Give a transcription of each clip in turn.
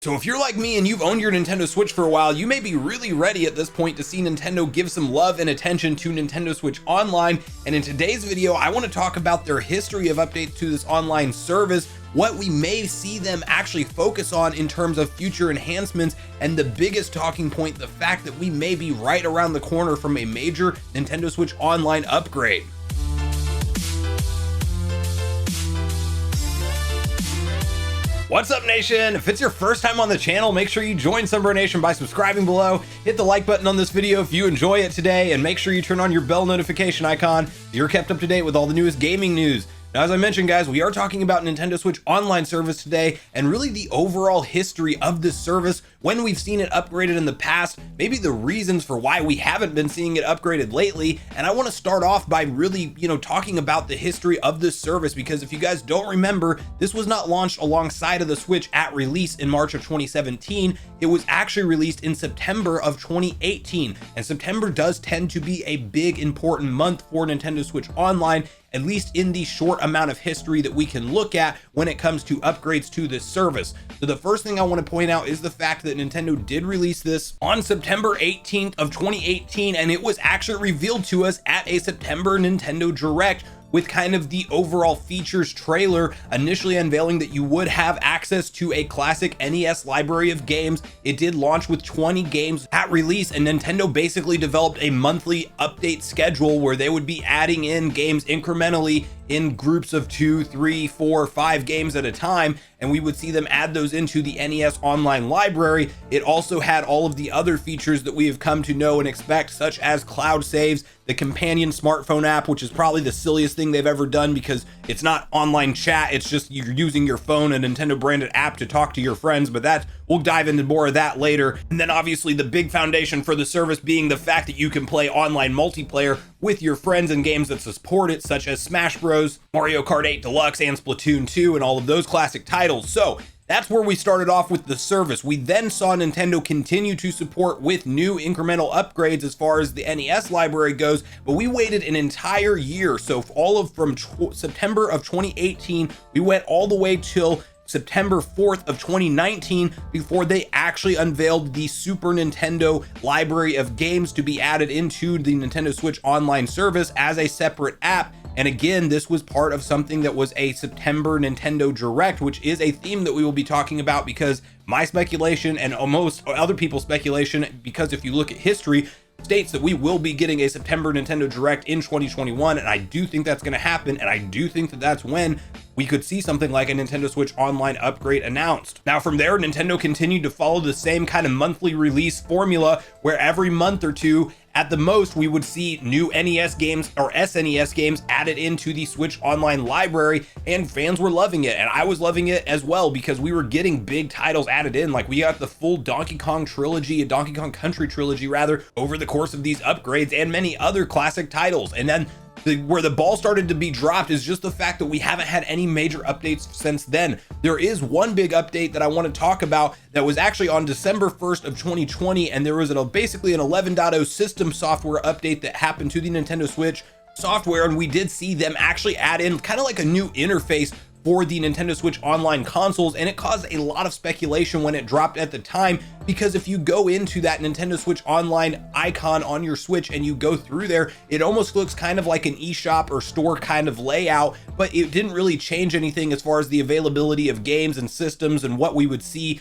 So if you're like me and you've owned your Nintendo Switch for a while, you may be really ready at this point to see Nintendo give some love and attention to Nintendo Switch Online. And in today's video, I want to talk about their history of updates to this online service, what we may see them actually focus on in terms of future enhancements, and the biggest talking point, the fact that we may be right around the corner from a major Nintendo Switch Online upgrade. What's up, Nation? If it's your first time on the channel, make sure you join Sunbro Nation by subscribing below. Hit the like button on this video if you enjoy it today, and make sure you turn on your bell notification icon so you're kept up to date with all the newest gaming news. Now, as I mentioned, guys, we are talking about Nintendo Switch Online service today, and really the overall history of this service, when we've seen it upgraded in the past, maybe the reasons for why we haven't been seeing it upgraded lately. And I want to start off by really, talking about the history of this service, because if you guys don't remember, this was not launched alongside of the Switch at release in March of 2017. It was actually released in September of 2018, and September does tend to be a big, important month for Nintendo Switch Online, at least in the short amount of history that we can look at when it comes to upgrades to this service. So the first thing I want to point out is the fact that Nintendo did release this on September 18th of 2018, and it was actually revealed to us at a September Nintendo Direct, with kind of the overall features trailer initially unveiling that you would have access to a classic NES library of games. It did launch with 20 games at release, and Nintendo basically developed a monthly update schedule where they would be adding in games incrementally in groups of 2, 3, 4, 5 games at a time, and we would see them add those into the NES online library. It also had all of the other features that we have come to know and expect, such as cloud saves, the companion smartphone app, which is probably the silliest thing they've ever done because it's not online chat, it's just you're using your phone, a Nintendo branded app to talk to your friends, but we'll dive into more of that later. And then obviously the big foundation for the service being the fact that you can play online multiplayer with your friends in games that support it, such as Smash Bros, Mario Kart 8 Deluxe, and Splatoon 2, and all of those classic titles. So that's where we started off with the service. We then saw Nintendo continue to support with new incremental upgrades as far as the NES library goes, but we waited an entire year. So from September of 2018, we went all the way till September 4th of 2019 before they actually unveiled the Super Nintendo library of games to be added into the Nintendo Switch Online service as a separate app. And again, this was part of something that was a September Nintendo Direct, which is a theme that we will be talking about, because my speculation and most other people's speculation, because if you look at history, states that we will be getting a September Nintendo Direct in 2021, and I do think that's going to happen, and I do think that that's when we could see something like a Nintendo Switch Online upgrade announced. Now from there, Nintendo continued to follow the same kind of monthly release formula, where every month or two at the most we would see new NES games or SNES games added into the Switch Online library, and fans were loving it, and I was loving it as well, because we were getting big titles added in. Like, we got the full Donkey Kong trilogy, a Donkey Kong Country trilogy rather, over the course of these upgrades, and many other classic titles. And then where the ball started to be dropped is just the fact that we haven't had any major updates since then. There is one big update that I want to talk about that was actually on December 1st of 2020, and there was basically an 11.0 system software update that happened to the Nintendo Switch software, and we did see them actually add in kind of like a new interface for the Nintendo Switch Online consoles, and it caused a lot of speculation when it dropped at the time, because if you go into that Nintendo Switch Online icon on your Switch and you go through there, it almost looks kind of like an eShop or store kind of layout, but it didn't really change anything as far as the availability of games and systems and what we would see,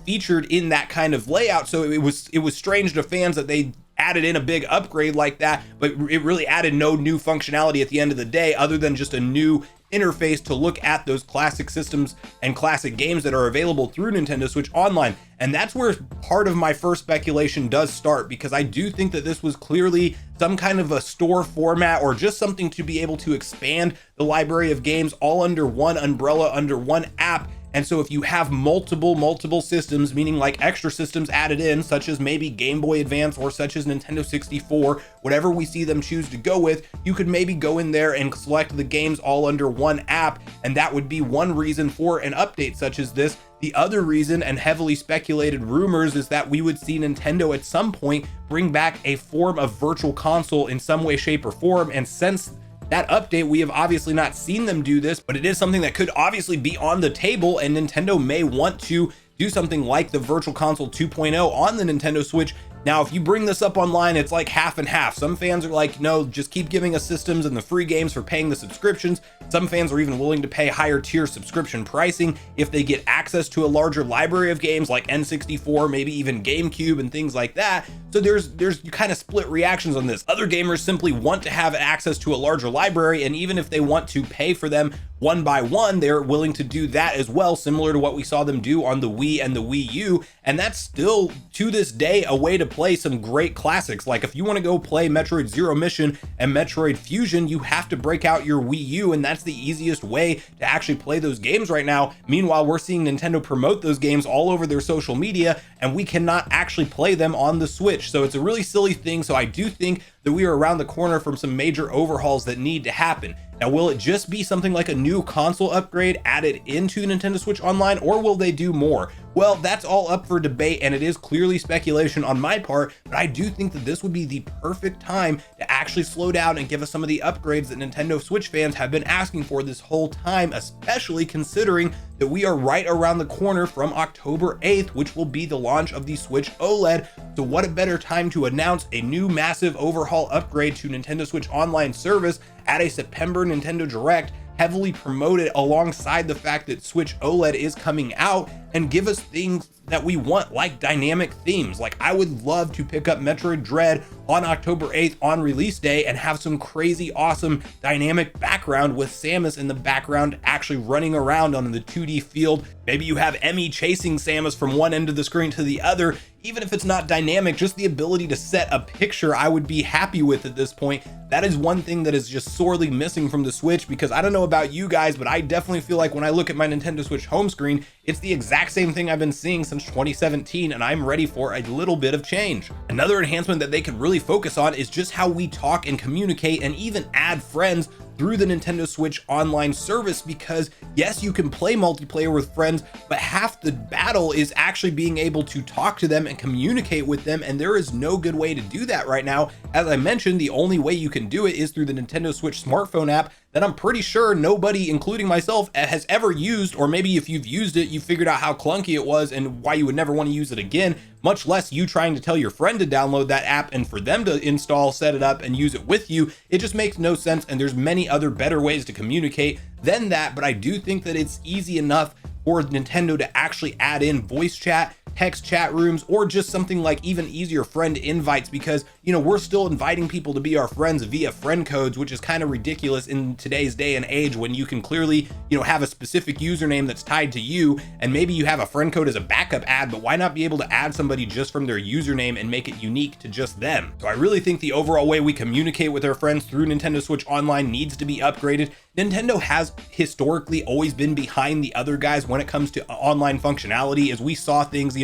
featured in that kind of layout. So it was strange to fans that they added in a big upgrade like that, but it really added no new functionality at the end of the day, other than just a new interface to look at those classic systems and classic games that are available through Nintendo Switch Online. And that's where part of my first speculation does start, because I do think that this was clearly some kind of a store format, or just something to be able to expand the library of games all under one umbrella, under one app. And so if you have multiple systems, meaning like extra systems added in, such as maybe Gameboy Advance or such as Nintendo 64, whatever we see them choose to go with, you could maybe go in there and select the games all under one app, and that would be one reason for an update such as this. The other reason, and heavily speculated rumors, is that we would see Nintendo at some point bring back a form of virtual console in some way, shape, or form. And since that update, we have obviously not seen them do this, but it is something that could obviously be on the table, and Nintendo may want to do something like the Virtual Console 2.0 on the Nintendo Switch. Now, if you bring this up online, it's like half and half. Some fans are like, no, just keep giving us systems and the free games for paying the subscriptions. Some fans are even willing to pay higher tier subscription pricing if they get access to a larger library of games like N64, maybe even GameCube and things like that. So there's kind of split reactions on this. Other gamers simply want to have access to a larger library, and even if they want to pay for them one by one, they're willing to do that as well, similar to what we saw them do on the Wii and the Wii U. And that's still, to this day, a way to play some great classics. Like if you want to go play Metroid Zero Mission and Metroid Fusion, you have to break out your Wii U, and that's the easiest way to actually play those games right now. Meanwhile, we're seeing Nintendo promote those games all over their social media, and we cannot actually play them on the Switch. So it's a really silly thing. So I do think that we are around the corner from some major overhauls that need to happen. Now, will it just be something like a new console upgrade added into Nintendo Switch Online, or will they do more? Well, that's all up for debate, and it is clearly speculation on my part, but I do think that this would be the perfect time to actually slow down and give us some of the upgrades that Nintendo Switch fans have been asking for this whole time, especially considering that we are right around the corner from October 8th, which will be the launch of the Switch OLED. So what a better time to announce a new massive overhaul upgrade to Nintendo Switch Online service at a September Nintendo Direct, heavily promoted alongside the fact that Switch OLED is coming out, and give us things that we want, like dynamic themes. Like I would love to pick up Metroid Dread on October 8th on release day and have some crazy awesome dynamic background with Samus in the background actually running around on the 2D field. Maybe you have Emmy chasing Samus from one end of the screen to the other. Even if it's not dynamic, just the ability to set a picture, I would be happy with at this point. That is one thing that is just sorely missing from the Switch, because I don't know about you guys, but I definitely feel like when I look at my Nintendo Switch home screen, it's the exact same thing I've been seeing since 2017, and I'm ready for a little bit of change. Another enhancement that they could really focus on is just how we talk and communicate, and even add friends through the Nintendo Switch Online service, because yes, you can play multiplayer with friends, but half the battle is actually being able to talk to them and communicate with them, and there is no good way to do that right now. As I mentioned, the only way you can do it is through the Nintendo Switch smartphone app that I'm pretty sure nobody, including myself, has ever used, or maybe if you've used it, you figured out how clunky it was and why you would never want to use it again, much less you trying to tell your friend to download that app and for them to install, set it up, and use it with you. It just makes no sense, and there's many other better ways to communicate than that, but I do think that it's easy enough for Nintendo to actually add in voice chat, text chat rooms, or just something like even easier friend invites, because we're still inviting people to be our friends via friend codes, which is kind of ridiculous in today's day and age when you can clearly have a specific username that's tied to you, and maybe you have a friend code as a backup ad, but why not be able to add somebody just from their username and make it unique to just them? So I really think the overall way we communicate with our friends through Nintendo Switch Online needs to be upgraded. Nintendo has historically always been behind the other guys when it comes to online functionality, as we saw things,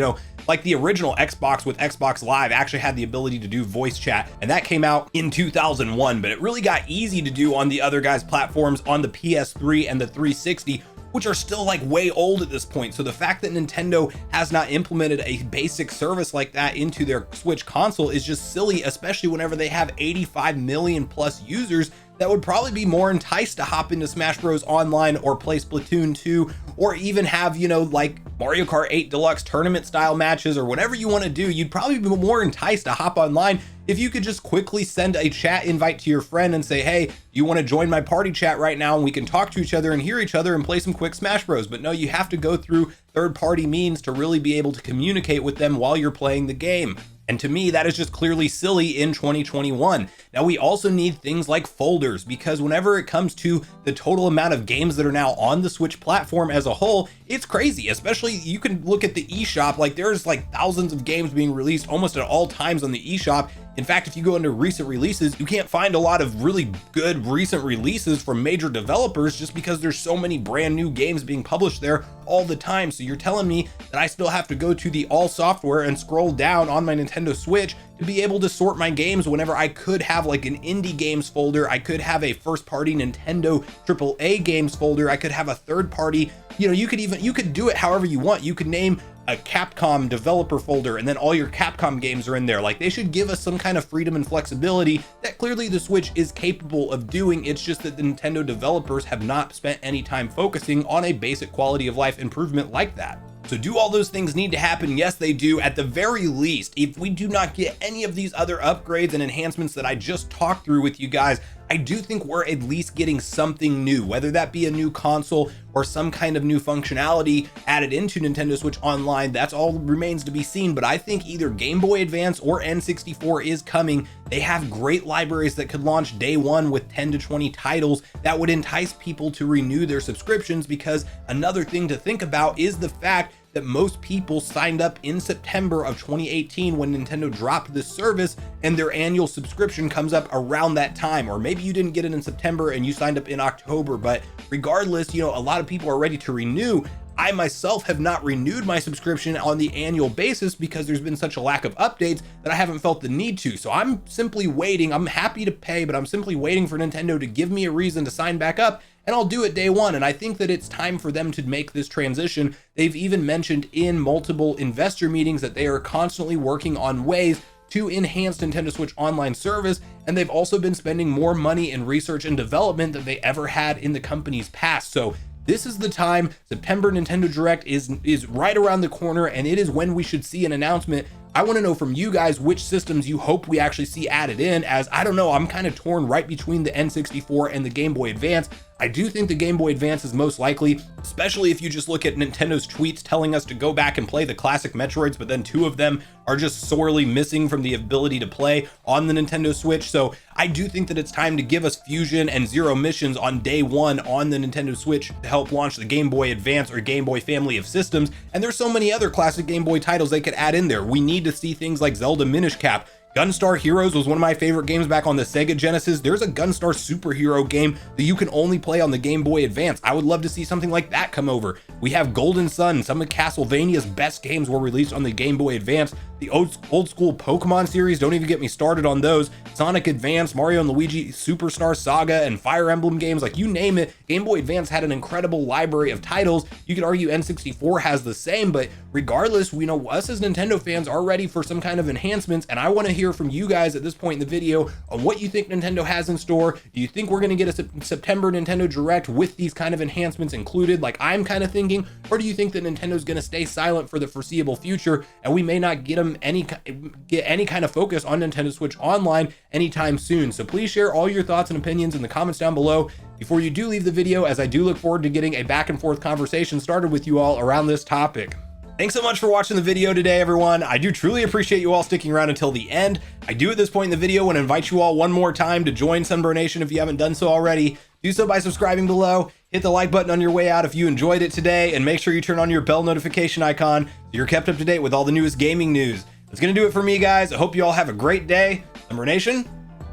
like the original Xbox with Xbox Live actually had the ability to do voice chat, and that came out in 2001, but it really got easy to do on the other guys' platforms on the PS3 and the 360, which are still like way old at this point. So the fact that Nintendo has not implemented a basic service like that into their Switch console is just silly, especially whenever they have 85 million plus users that would probably be more enticed to hop into Smash Bros. Online or play Splatoon 2, or even have, like Mario Kart 8 Deluxe tournament style matches or whatever you want to do. You'd probably be more enticed to hop online if you could just quickly send a chat invite to your friend and say, hey, you want to join my party chat right now, and we can talk to each other and hear each other and play some quick Smash Bros. But no, you have to go through third-party means to really be able to communicate with them while you're playing the game. And to me, that is just clearly silly in 2021. Now, we also need things like folders, because whenever it comes to the total amount of games that are now on the Switch platform as a whole, it's crazy. Especially, you can look at the eShop, like there's like thousands of games being released almost at all times on the eShop. In fact, if you go into recent releases, you can't find a lot of really good recent releases from major developers, just because there's so many brand new games being published there all the time. So you're telling me that I still have to go to the all software and scroll down on my Nintendo Switch to be able to sort my games, whenever I could have like an indie games folder, I could have a first party Nintendo AAA games folder, I could have a third party, you could do it however you want. You could name a Capcom developer folder, and then all your Capcom games are in there. Like, they should give us some kind of freedom and flexibility that clearly the Switch is capable of doing. It's just that the Nintendo developers have not spent any time focusing on a basic quality of life improvement like that. So do all those things need to happen? Yes, they do. At the very least, if we do not get any of these other upgrades and enhancements that I just talked through with you guys, I do think we're at least getting something new, whether that be a new console or some kind of new functionality added into Nintendo Switch Online. That's all remains to be seen, but I think either Game Boy Advance or N64 is coming. They have great libraries that could launch day one with 10 to 20 titles that would entice people to renew their subscriptions, because another thing to think about is the fact that most people signed up in September of 2018 when Nintendo dropped this service, and their annual subscription comes up around that time. Or maybe you didn't get it in September and you signed up in October, but regardless, a lot of people are ready to renew. I myself have not renewed my subscription on the annual basis because there's been such a lack of updates that I haven't felt the need to. So I'm simply waiting. I'm happy to pay, but I'm simply waiting for Nintendo to give me a reason to sign back up, and I'll do it day one. And I think that it's time for them to make this transition. They've even mentioned in multiple investor meetings that they are constantly working on ways to enhance Nintendo Switch Online service, and they've also been spending more money in research and development than they ever had in the company's past. So this is the time. September Nintendo Direct is right around the corner, and it is when we should see an announcement. I want to know from you guys which systems you hope we actually see added in, as I don't know, I'm kind of torn right between the N64 and the Game Boy Advance. I do think the Game Boy Advance is most likely, especially if you just look at Nintendo's tweets telling us to go back and play the classic Metroids, but then two of them are just sorely missing from the ability to play on the Nintendo Switch. So I do think that it's time to give us Fusion and Zero Missions on day one on the Nintendo Switch to help launch the Game Boy Advance or Game Boy family of systems. And there's so many other classic Game Boy titles they could add in there. We need to see things like Zelda Minish Cap. Gunstar Heroes was one of my favorite games back on the Sega Genesis. There's a Gunstar superhero game that you can only play on the Game Boy Advance. I would love to see something like that come over. We have Golden Sun. Some of Castlevania's best games were released on the Game Boy Advance. The old school Pokemon series, don't even get me started on those. Sonic Advance, Mario and Luigi Superstar Saga, and Fire Emblem games, like you name it. Game Boy Advance had an incredible library of titles. You could argue N64 has the same, but regardless, we know us as Nintendo fans are ready for some kind of enhancements, and I want to hear from you guys at this point in the video on what you think Nintendo has in store. Do you think we're going to get a September Nintendo Direct with these kind of enhancements included, like I'm kind of thinking, or do you think that Nintendo's going to stay silent for the foreseeable future and we may not get any kind of focus on Nintendo Switch Online anytime soon? So please share all your thoughts and opinions in the comments down below before you do leave the video, as I do look forward to getting a back and forth conversation started with you all around this topic. Thanks so much for watching the video today, everyone. I do truly appreciate you all sticking around until the end. I do at this point in the video want to invite you all one more time to join Sunbro Nation if you haven't done so already. Do so by subscribing below, hit the like button on your way out if you enjoyed it today, and make sure you turn on your bell notification icon so you're kept up to date with all the newest gaming news. That's going to do it for me, guys. I hope you all have a great day. Sunbro Nation,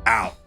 out.